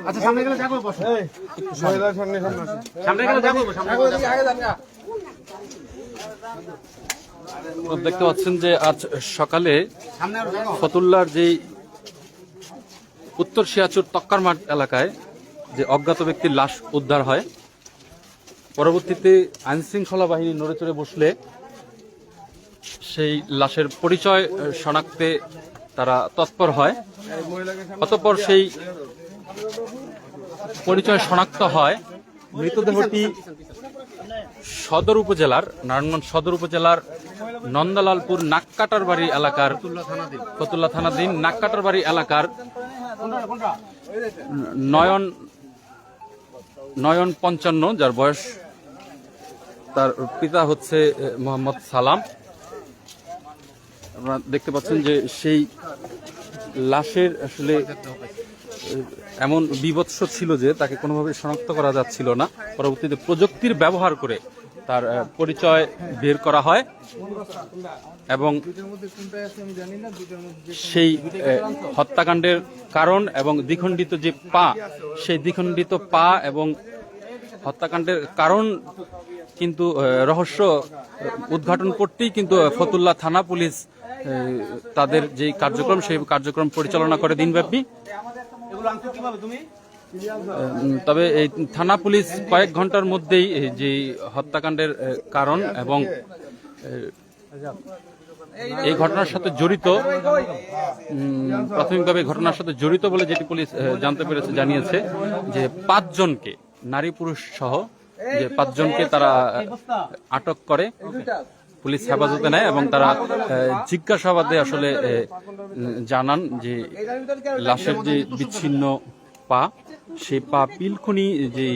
আচ্ছা সামনে গেলে দেখো বসো সামনে গেলে দেখো দেখতে পাচ্ছেন যে আজ সকালে ফতুল্লার যে উত্তর শিয়াচুর তক্কার মাঠ এলাকায় যে অজ্ঞাত ব্যক্তির লাশ উদ্ধার হয়, পরবর্তীতে আইন শৃঙ্খলা বাহিনী নড়ে চড়ে বসলে সেই লাশের পরিচয় শনাক্তে তারা তৎপর হয়। অতঃপর সেই পরিচয় শনাক্ত হয়। মৃতদেহটি সদর উপজেলার নারায়ণগঞ্জ সদর উপজেলার নন্দলালপুর নাককাটার বাড়ি এলাকার ফতুল্লা থানাধীন নাককাটার বাড়ি এলাকার নয়ন 55, যার বয়স, তার পিতা হচ্ছে মোহাম্মদ সালাম। আপনারা দেখতে পাচ্ছেন যে সেই লাশের আসলে এমন বিভৎস ছিল যে তাকে কোনোভাবে শনাক্ত করা যাচ্ছিল না। পরবর্তীতে প্রযুক্তির ব্যবহার করে তার পরিচয় বের করা হয় এবং সেই হত্যাকাণ্ডের কারণ এবং দ্বিখণ্ডিত যে পা, সেই দ্বিখণ্ডিত পা এবং হত্যাকাণ্ডের কারণ কিন্তু রহস্য উদ্ঘাটন করতেই কিন্তু ফতুল্লা থানা পুলিশ তাদের যে কার্যক্রম, সেই কার্যক্রম পরিচালনা করে দিনব্যাপী। তবে এই থানা পুলিশ কয়েক ঘন্টার মধ্যেই যে হত্যাকাণ্ডের কারণ এবং এই ঘটনার সাথে জড়িত, প্রাথমিকভাবে ঘটনার সাথে জড়িত বলে যেটি পুলিশ জানতে পেরেছে, জানিয়েছে যে 5 জনকে, নারী পুরুষ সহ যে 5 জনকে তারা আটক করে, পুলিশ হেফাজতে নেয় এবং তারা জিজ্ঞাসাবাদে আসলে জানান যে লাশের যে বিচ্ছিন্ন পা, সেই পা পিলখুনি যে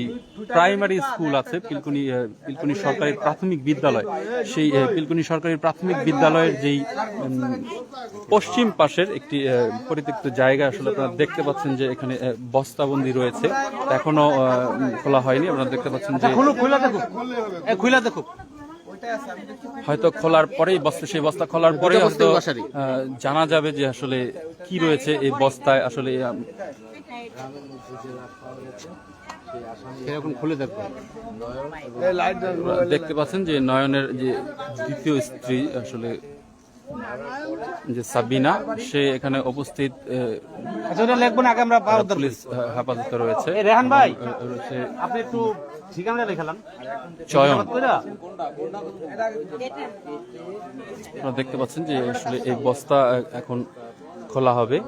প্রাইমারি স্কুল আছে, পিলখুনি সরকারি প্রাথমিক বিদ্যালয়, সেই পিলখুনি সরকারি প্রাথমিক বিদ্যালয়ের যেই পশ্চিম পাশের একটি পরিত্যক্ত জায়গা, আসলে আপনারা দেখতে পাচ্ছেন যে এখানে বস্তাবন্দি রয়েছে, এখনো খোলা হয়নি। আপনারা দেখতে পাচ্ছেন যে খুলে দেখো, হয়তো খোলার পরেই সেই বস্তা খোলার পরে হয়তো জানা যাবে যে আসলে কি রয়েছে এই বস্তায়। আসলে খুলে দেখো, দেখতে পাচ্ছেন যে নয়নের যে দ্বিতীয় স্ত্রী, আসলে যে সাবিনা, সে এখানে উপস্থিত পুলিশ হেফাজতে রয়েছে। রেহান ভাই, আপনি একটু ঠিকানা লেখালাম চয়ন। আপনারা দেখতে পাচ্ছেন যে আসলে এই বস্তা এখন খোলা হবে।